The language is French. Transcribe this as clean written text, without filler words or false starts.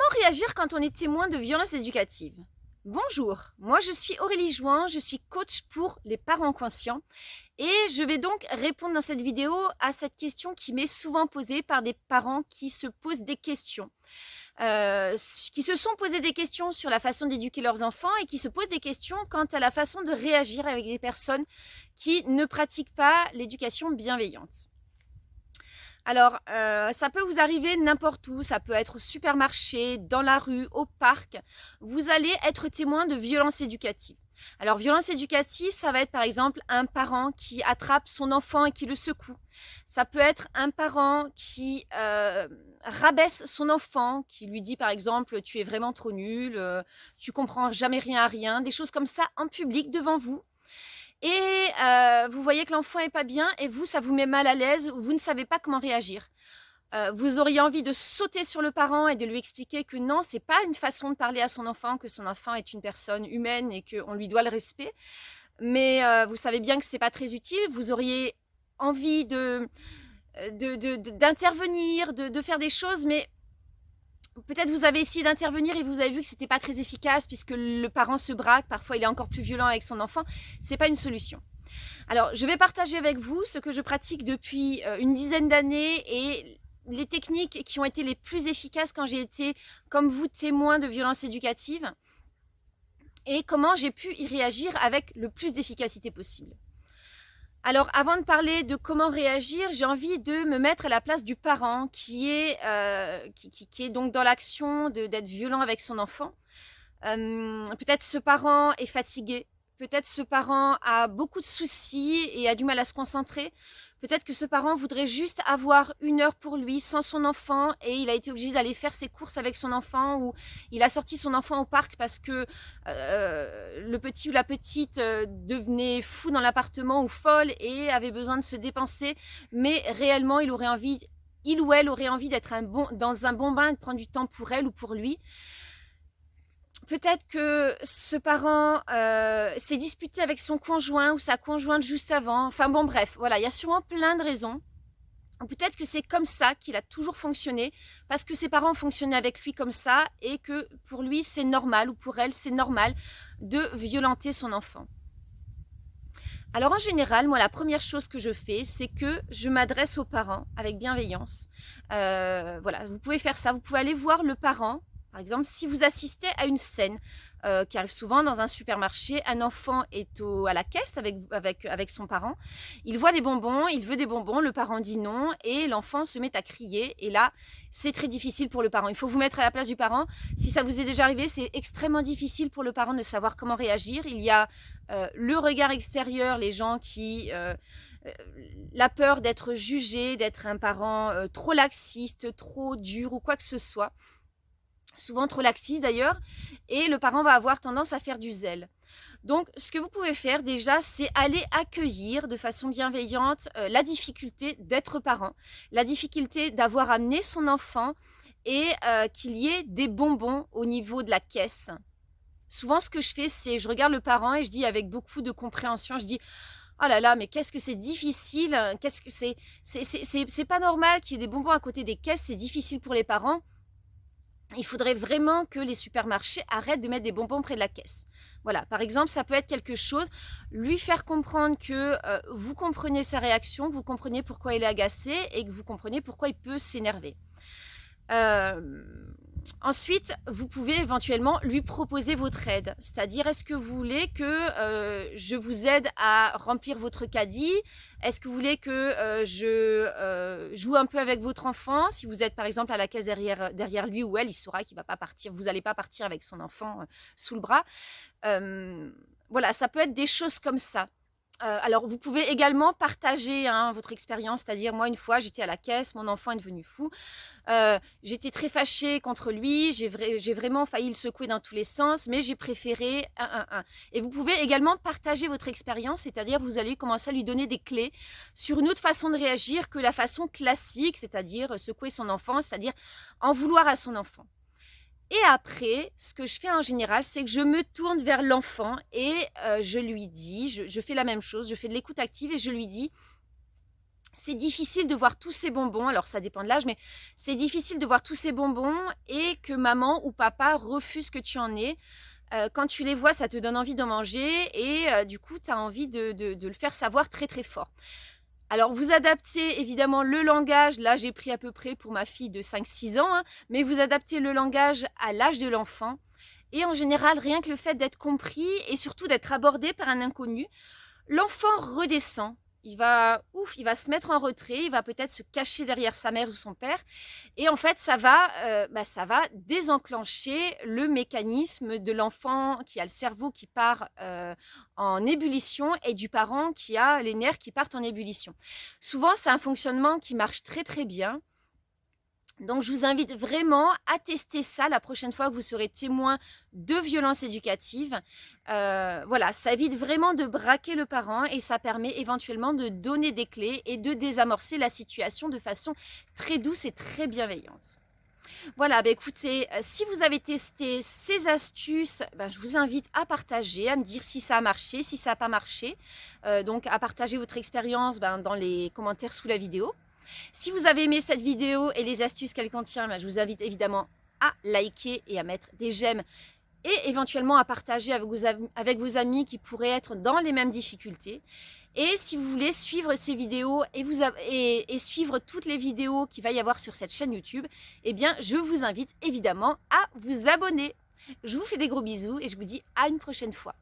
réagir quand on est témoin de violences éducatives? Bonjour, moi je suis Aurélie Jouin, je suis coach pour les parents conscients et je vais donc répondre dans cette vidéo à cette question qui m'est souvent posée par des parents qui se posent des questions, qui se sont posés des questions sur la façon d'éduquer leurs enfants et qui se posent des questions quant à la façon de réagir avec des personnes qui ne pratiquent pas l'éducation bienveillante. Alors, ça peut vous arriver n'importe où, ça peut être au supermarché, dans la rue, au parc. Vous allez être témoin de violences éducatives. Alors, violence éducative, ça va être par exemple un parent qui attrape son enfant et qui le secoue. Ça peut être un parent qui rabaisse son enfant, qui lui dit par exemple « tu es vraiment trop nul, tu comprends jamais rien à rien », des choses comme ça en public devant vous. Et vous voyez que l'enfant est pas bien et vous, ça vous met mal à l'aise, vous ne savez pas comment réagir. Vous auriez envie de sauter sur le parent et de lui expliquer que non, c'est pas une façon de parler à son enfant, que son enfant est une personne humaine et qu'on lui doit le respect. Mais vous savez bien que c'est pas très utile. Vous auriez envie d'intervenir, de faire des choses, mais peut-être vous avez essayé d'intervenir et vous avez vu que c'était pas très efficace puisque le parent se braque, parfois il est encore plus violent avec son enfant. C'est pas une solution. Alors, je vais partager avec vous ce que je pratique depuis une dizaine d'années et les techniques qui ont été les plus efficaces quand j'ai été, comme vous, témoin de violences éducatives et comment j'ai pu y réagir avec le plus d'efficacité possible. Alors, avant de parler de comment réagir, j'ai envie de me mettre à la place du parent qui est donc dans l'action d'être violent avec son enfant. Peut-être ce parent est fatigué. Peut-être ce parent a beaucoup de soucis et a du mal à se concentrer. Peut-être que ce parent voudrait juste avoir 1 heure pour lui sans son enfant et il a été obligé d'aller faire ses courses avec son enfant ou il a sorti son enfant au parc parce que le petit ou la petite devenait fou dans l'appartement ou folle et avait besoin de se dépenser. Mais réellement, il ou elle aurait envie d'être dans un bon bain et de prendre du temps pour elle ou pour lui. Peut-être que ce parent s'est disputé avec son conjoint ou sa conjointe juste avant. Enfin bon, bref, voilà, il y a sûrement plein de raisons. Peut-être que c'est comme ça qu'il a toujours fonctionné, parce que ses parents fonctionnaient avec lui comme ça et que pour lui c'est normal ou pour elle c'est normal de violenter son enfant. Alors en général, moi la première chose que je fais, c'est que je m'adresse aux parents avec bienveillance. Voilà, vous pouvez faire ça, vous pouvez aller voir le parent. Par exemple, si vous assistez à une scène qui arrive souvent dans un supermarché, un enfant est à la caisse avec son parent, il voit des bonbons, il veut des bonbons, le parent dit non et l'enfant se met à crier et là, c'est très difficile pour le parent. Il faut vous mettre à la place du parent. Si ça vous est déjà arrivé, c'est extrêmement difficile pour le parent de savoir comment réagir. Il y a le regard extérieur, les gens qui... la peur d'être jugé, d'être un parent trop laxiste, trop dur ou quoi que ce soit. Souvent trop laxiste d'ailleurs, et le parent va avoir tendance à faire du zèle. Donc, ce que vous pouvez faire déjà, c'est aller accueillir de façon bienveillante la difficulté d'être parent, la difficulté d'avoir amené son enfant et qu'il y ait des bonbons au niveau de la caisse. Souvent, ce que je fais, c'est je regarde le parent et je dis avec beaucoup de compréhension, je dis « Oh là là, mais qu'est-ce que c'est difficile, qu'est-ce que c'est pas normal qu'il y ait des bonbons à côté des caisses, c'est difficile pour les parents. » Il faudrait vraiment que les supermarchés arrêtent de mettre des bonbons près de la caisse. Voilà, par exemple, ça peut être quelque chose, lui faire comprendre que vous comprenez sa réaction, vous comprenez pourquoi il est agacé et que vous comprenez pourquoi il peut s'énerver. Ensuite, vous pouvez éventuellement lui proposer votre aide. C'est-à-dire, est-ce que vous voulez que je vous aide à remplir votre caddie? Est-ce que vous voulez que je joue un peu avec votre enfant? Si vous êtes par exemple à la caisse derrière lui ou elle, il saura qu'il ne va pas partir. Vous n'allez pas partir avec son enfant sous le bras. Voilà, ça peut être des choses comme ça. Alors, vous pouvez également partager votre expérience, c'est-à-dire moi, une fois, j'étais à la caisse, mon enfant est devenu fou, j'étais très fâchée contre lui, j'ai vraiment failli le secouer dans tous les sens, mais j'ai préféré un. Et vous pouvez également partager votre expérience, c'est-à-dire vous allez commencer à lui donner des clés sur une autre façon de réagir que la façon classique, c'est-à-dire secouer son enfant, c'est-à-dire en vouloir à son enfant. Et après, ce que je fais en général, c'est que je me tourne vers l'enfant et je lui dis, je fais la même chose, je fais de l'écoute active et je lui dis, c'est difficile de voir tous ces bonbons, alors ça dépend de l'âge, mais c'est difficile de voir tous ces bonbons et que maman ou papa refuse que tu en aies. Quand tu les vois, ça te donne envie d'en manger et du coup, tu as envie de le faire savoir très très fort. Alors, vous adaptez évidemment le langage, là j'ai pris à peu près pour ma fille de 5-6 ans, hein, mais vous adaptez le langage à l'âge de l'enfant. Et en général, rien que le fait d'être compris et surtout d'être abordé par un inconnu, l'enfant redescend. Il va se mettre en retrait, il va peut-être se cacher derrière sa mère ou son père. Et en fait, ça va désenclencher le mécanisme de l'enfant qui a le cerveau qui part en ébullition et du parent qui a les nerfs qui partent en ébullition. Souvent, c'est un fonctionnement qui marche très très bien. Donc, je vous invite vraiment à tester ça la prochaine fois que vous serez témoin de violences éducatives. Voilà, ça évite vraiment de braquer le parent et ça permet éventuellement de donner des clés et de désamorcer la situation de façon très douce et très bienveillante. Voilà, bah écoutez, si vous avez testé ces astuces, je vous invite à partager, à me dire si ça a marché, si ça n'a pas marché. Donc, à partager votre expérience dans les commentaires sous la vidéo. Si vous avez aimé cette vidéo et les astuces qu'elle contient, je vous invite évidemment à liker et à mettre des j'aime et éventuellement à partager avec vos amis qui pourraient être dans les mêmes difficultés. Et si vous voulez suivre ces vidéos et suivre toutes les vidéos qu'il va y avoir sur cette chaîne YouTube, eh bien, je vous invite évidemment à vous abonner. Je vous fais des gros bisous et je vous dis à une prochaine fois.